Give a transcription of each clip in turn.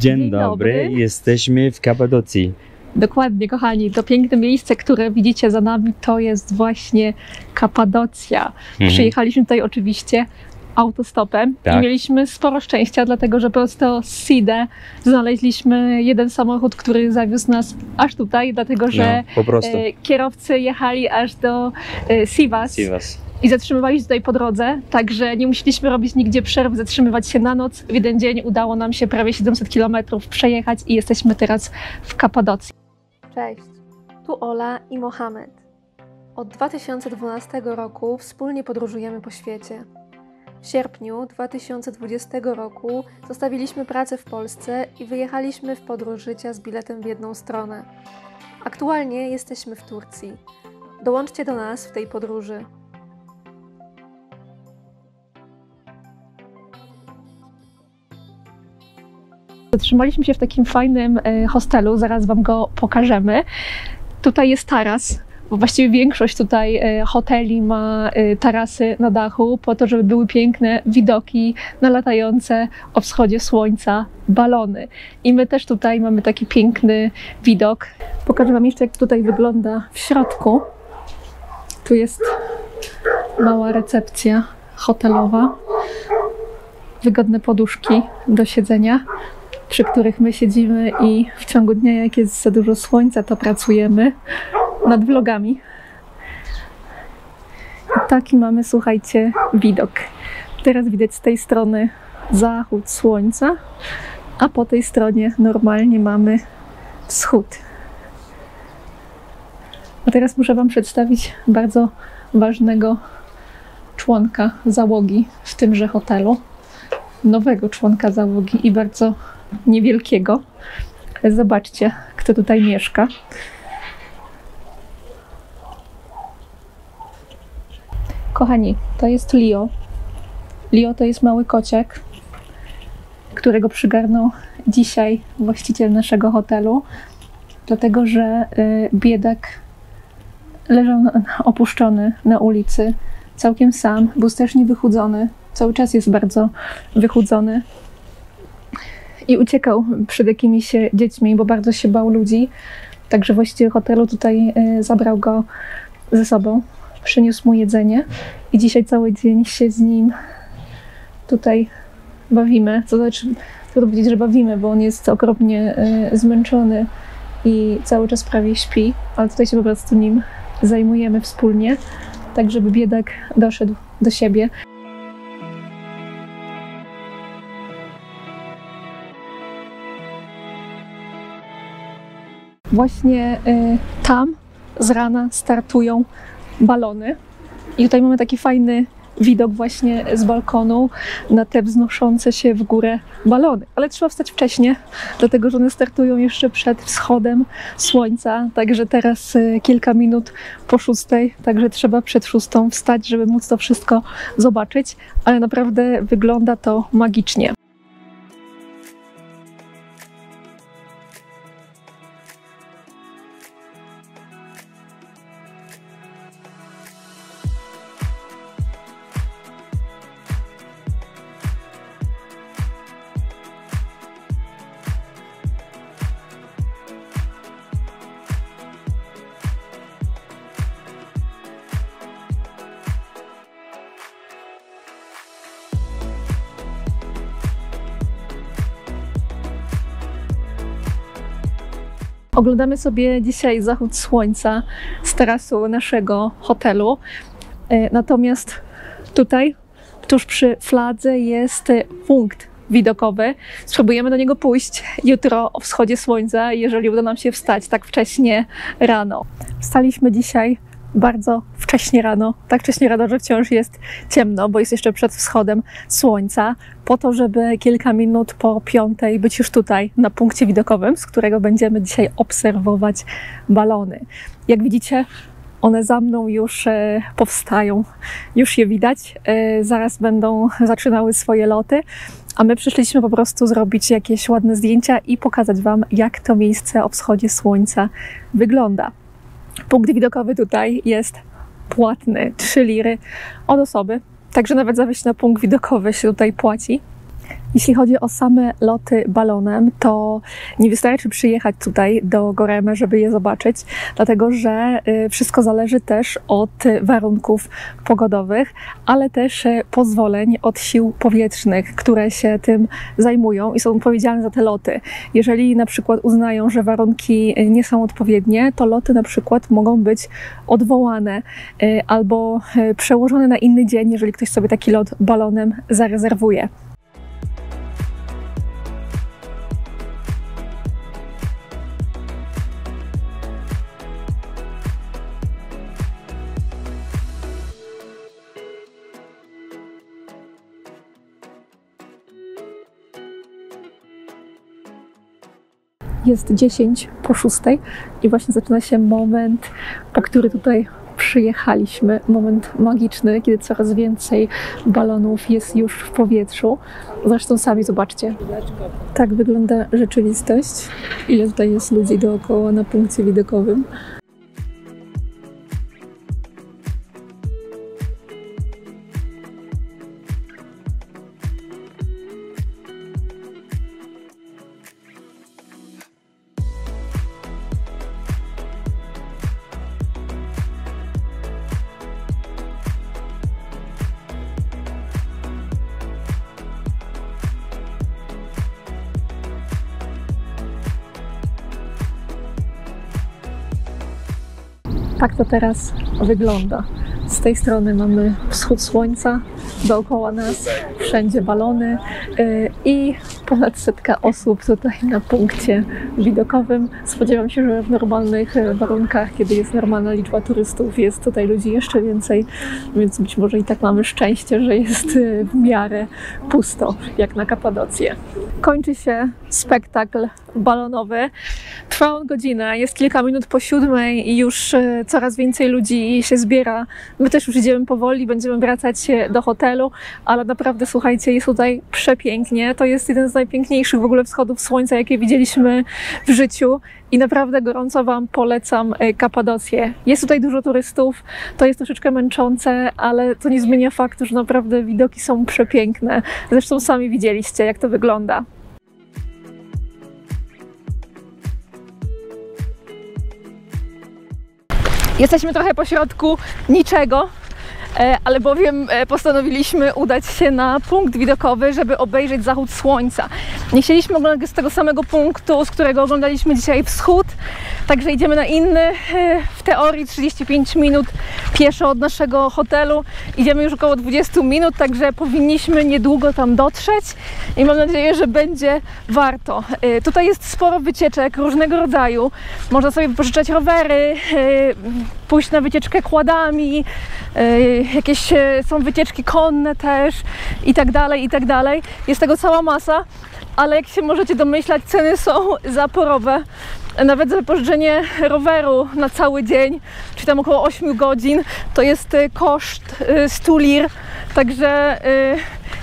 Dzień dobry, jesteśmy w Kapadocji. Dokładnie, kochani, to piękne miejsce, które widzicie za nami, to jest właśnie Kapadocja. Przyjechaliśmy tutaj oczywiście autostopem i mieliśmy sporo szczęścia, dlatego że prosto z Side znaleźliśmy jeden samochód, który zawiózł nas aż tutaj, dlatego że kierowcy jechali aż do Sivas. I zatrzymywali się tutaj po drodze, także nie musieliśmy robić nigdzie przerw, zatrzymywać się na noc. W jeden dzień udało nam się prawie 700 km przejechać i jesteśmy teraz w Kapadocji. Cześć, tu Ola i Mohamed. Od 2012 roku wspólnie podróżujemy po świecie. W sierpniu 2020 roku zostawiliśmy pracę w Polsce i wyjechaliśmy w podróż życia z biletem w jedną stronę. Aktualnie jesteśmy w Turcji. Dołączcie do nas w tej podróży. Zatrzymaliśmy się w takim fajnym hostelu, zaraz Wam go pokażemy. Tutaj jest taras, bo właściwie większość tutaj hoteli ma tarasy na dachu po to, żeby były piękne widoki na latające o wschodzie słońca balony. I my też tutaj mamy taki piękny widok. Pokażę Wam jeszcze, jak tutaj wygląda w środku. Tu jest mała recepcja hotelowa, wygodne poduszki do siedzenia, przy których my siedzimy i w ciągu dnia, jak jest za dużo słońca, to pracujemy nad vlogami. I taki mamy, słuchajcie, widok. Teraz widać z tej strony zachód słońca, a po tej stronie normalnie mamy wschód. A teraz muszę Wam przedstawić bardzo ważnego członka załogi w tymże hotelu. Nowego członka załogi i bardzo niewielkiego. Zobaczcie, kto tutaj mieszka. Kochani, to jest Leo. Leo to jest mały kociak, którego przygarnął dzisiaj właściciel naszego hotelu, dlatego że biedak leżał opuszczony na ulicy, całkiem sam, był strasznie wychudzony, cały czas jest bardzo wychudzony i uciekał przed jakimiś dziećmi, bo bardzo się bał ludzi. Także właściciel hotelu tutaj zabrał go ze sobą, przyniósł mu jedzenie i dzisiaj cały dzień się z nim tutaj bawimy. To znaczy, trudno powiedzieć, że bawimy, bo on jest okropnie zmęczony i cały czas prawie śpi, ale tutaj się po prostu nim zajmujemy wspólnie, tak żeby biedak doszedł do siebie. Właśnie tam z rana startują balony i tutaj mamy taki fajny widok właśnie z balkonu na te wznoszące się w górę balony. Ale trzeba wstać wcześnie, dlatego że one startują jeszcze przed wschodem słońca, także teraz kilka minut po 6, także trzeba przed 6 wstać, żeby móc to wszystko zobaczyć, ale naprawdę wygląda to magicznie. Oglądamy sobie dzisiaj zachód słońca z tarasu naszego hotelu. Natomiast tutaj, tuż przy fladze, jest punkt widokowy. Spróbujemy do niego pójść jutro o wschodzie słońca, jeżeli uda nam się wstać tak wcześnie rano. Wstaliśmy dzisiaj bardzo wcześnie rano, tak wcześnie rano, że wciąż jest ciemno, bo jest jeszcze przed wschodem słońca, po to, żeby kilka minut po 5 być już tutaj na punkcie widokowym, z którego będziemy dzisiaj obserwować balony. Jak widzicie, one za mną już powstają, już je widać, zaraz będą zaczynały swoje loty, a my przyszliśmy po prostu zrobić jakieś ładne zdjęcia i pokazać Wam, jak to miejsce o wschodzie słońca wygląda. Punkt widokowy tutaj jest płatny, 3 liry od osoby, także nawet za wejście na punkt widokowy się tutaj płaci. Jeśli chodzi o same loty balonem, to nie wystarczy przyjechać tutaj do Goremy, żeby je zobaczyć, dlatego że wszystko zależy też od warunków pogodowych, ale też pozwoleń od sił powietrznych, które się tym zajmują i są odpowiedzialne za te loty. Jeżeli na przykład uznają, że warunki nie są odpowiednie, to loty na przykład mogą być odwołane albo przełożone na inny dzień, jeżeli ktoś sobie taki lot balonem zarezerwuje. Jest 5:50 i właśnie zaczyna się moment, po który tutaj przyjechaliśmy. Moment magiczny, kiedy coraz więcej balonów jest już w powietrzu. Zresztą sami zobaczcie. Tak wygląda rzeczywistość. Ile tutaj jest ludzi dookoła na punkcie widokowym. Tak to teraz wygląda. Z tej strony mamy wschód słońca, dookoła nas wszędzie balony i ponad 100 osób tutaj na punkcie widokowym. Spodziewam się, że w normalnych warunkach, kiedy jest normalna liczba turystów, jest tutaj ludzi jeszcze więcej, więc być może i tak mamy szczęście, że jest w miarę pusto, jak na Kapadocję. Kończy się spektakl balonowy. Trwa on godzinę, jest kilka minut po 7 i już coraz więcej ludzi się zbiera. My też już idziemy powoli, będziemy wracać do hotelu, ale naprawdę, słuchajcie, jest tutaj przepięknie. To jest jeden z najpiękniejszych w ogóle wschodów słońca, jakie widzieliśmy w życiu i naprawdę gorąco Wam polecam Kapadocję. Jest tutaj dużo turystów, to jest troszeczkę męczące, ale to nie zmienia faktu, że naprawdę widoki są przepiękne. Zresztą sami widzieliście, jak to wygląda. Jesteśmy trochę pośrodku niczego, ale bowiem postanowiliśmy udać się na punkt widokowy, żeby obejrzeć zachód słońca. Nie chcieliśmy oglądać z tego samego punktu, z którego oglądaliśmy dzisiaj wschód, także idziemy na inny, w teorii 35 minut pieszo od naszego hotelu. Idziemy już około 20 minut, także powinniśmy niedługo tam dotrzeć i mam nadzieję, że będzie warto. Tutaj jest sporo wycieczek różnego rodzaju. Można sobie wypożyczać rowery, pójść na wycieczkę quadami, jakieś są wycieczki konne też i tak dalej, i tak dalej. Jest tego cała masa, ale jak się możecie domyślać, ceny są zaporowe. Nawet za wypożyczenie roweru na cały dzień, czyli tam około 8 godzin, to jest koszt 100 lir, także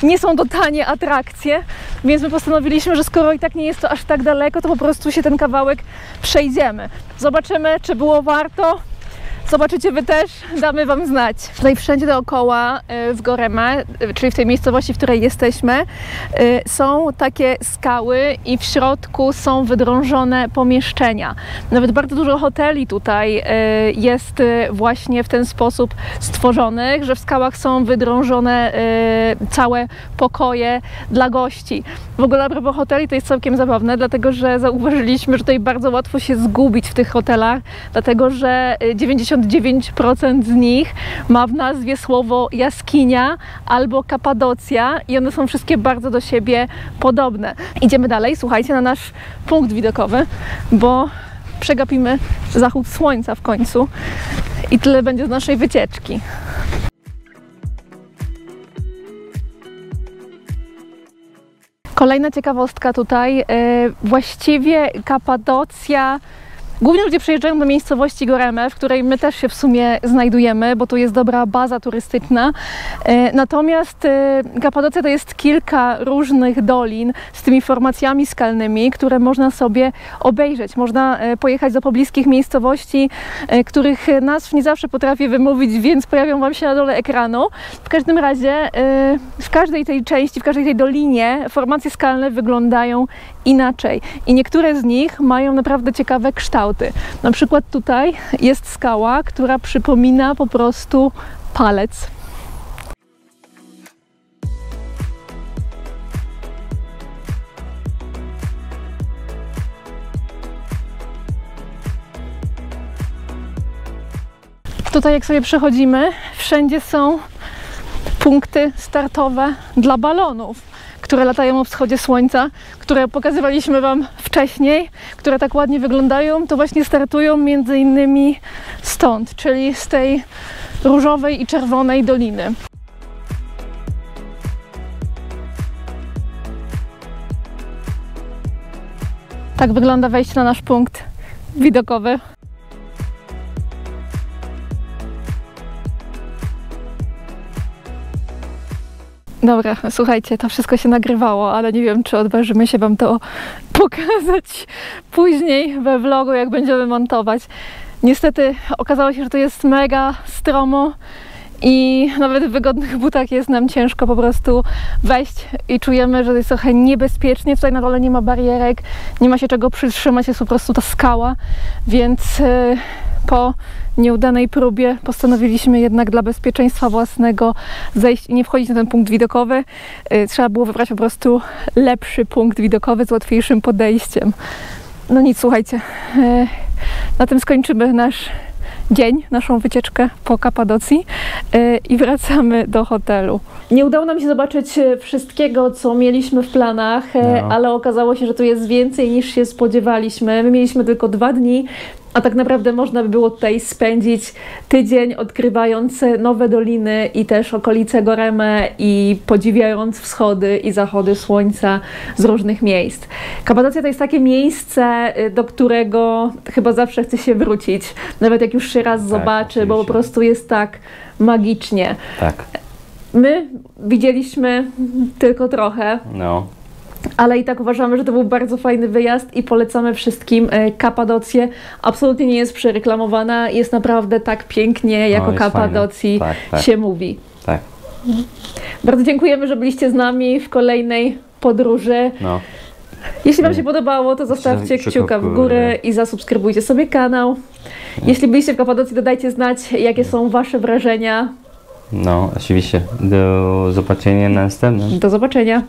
nie są to tanie atrakcje, więc my postanowiliśmy, że skoro i tak nie jest to aż tak daleko, to po prostu się ten kawałek przejdziemy. Zobaczymy, czy było warto. Zobaczycie Wy też, damy Wam znać. Tutaj wszędzie dookoła w Goreme, czyli w tej miejscowości, w której jesteśmy, są takie skały i w środku są wydrążone pomieszczenia. Nawet bardzo dużo hoteli tutaj jest właśnie w ten sposób stworzonych, że w skałach są wydrążone całe pokoje dla gości. W ogóle a propos hoteli to jest całkiem zabawne, dlatego że zauważyliśmy, że tutaj bardzo łatwo się zgubić w tych hotelach, dlatego że 99% z nich ma w nazwie słowo jaskinia albo Kapadocja i one są wszystkie bardzo do siebie podobne. Idziemy dalej, słuchajcie, na nasz punkt widokowy, bo przegapimy zachód słońca w końcu i tyle będzie z naszej wycieczki. Kolejna ciekawostka tutaj, właściwie Kapadocja Głównie ludzie przyjeżdżają do miejscowości Goreme, w której my też się w sumie znajdujemy, bo tu jest dobra baza turystyczna. Natomiast Kapadocja to jest kilka różnych dolin z tymi formacjami skalnymi, które można sobie obejrzeć. Można pojechać do pobliskich miejscowości, których nazw nie zawsze potrafię wymówić, więc pojawią Wam się na dole ekranu. W każdym razie w każdej tej części, w każdej tej dolinie formacje skalne wyglądają inaczej i niektóre z nich mają naprawdę ciekawe kształty. Na przykład tutaj jest skała, która przypomina po prostu palec. Tutaj jak sobie przechodzimy, wszędzie są punkty startowe dla balonów, które latają o wschodzie słońca, które pokazywaliśmy Wam wcześniej, które tak ładnie wyglądają, to właśnie startują między innymi stąd, czyli z tej różowej i czerwonej doliny. Tak wygląda wejście na nasz punkt widokowy. Dobra, słuchajcie, to wszystko się nagrywało, ale nie wiem, czy odważymy się Wam to pokazać później we vlogu, jak będziemy montować. Niestety okazało się, że to jest mega stromo i nawet w wygodnych butach jest nam ciężko po prostu wejść i czujemy, że jest trochę niebezpiecznie. Tutaj na dole nie ma barierek, nie ma się czego przytrzymać, jest po prostu ta skała, więc po nieudanej próbie postanowiliśmy jednak dla bezpieczeństwa własnego zejść i nie wchodzić na ten punkt widokowy. Trzeba było wybrać po prostu lepszy punkt widokowy z łatwiejszym podejściem. No nic, słuchajcie, na tym skończymy nasz dzień, naszą wycieczkę po Kapadocji i wracamy do hotelu. Nie udało nam się zobaczyć wszystkiego, co mieliśmy w planach, ale okazało się, że tu jest więcej niż się spodziewaliśmy. My mieliśmy tylko 2 dni, a tak naprawdę można by było tutaj spędzić tydzień, odkrywając nowe doliny i też okolice Goreme i podziwiając wschody i zachody słońca z różnych miejsc. Kapadocja to jest takie miejsce, do którego chyba zawsze chce się wrócić, nawet jak już się raz zobaczy, bo po prostu jest tak magicznie. Tak. My widzieliśmy tylko trochę. No. Ale i tak uważamy, że to był bardzo fajny wyjazd i polecamy wszystkim Kapadocję. Absolutnie nie jest przereklamowana, jest naprawdę tak pięknie, jak o Kapadocji się mówi. Tak. Bardzo dziękujemy, że byliście z nami w kolejnej podróży. No. Jeśli Wam się podobało, to zostawcie kciuka w górę i zasubskrybujcie sobie kanał. Jeśli byliście w Kapadocji, to dajcie znać, jakie są Wasze wrażenia. No, oczywiście. Do zobaczenia na następnym. Do zobaczenia.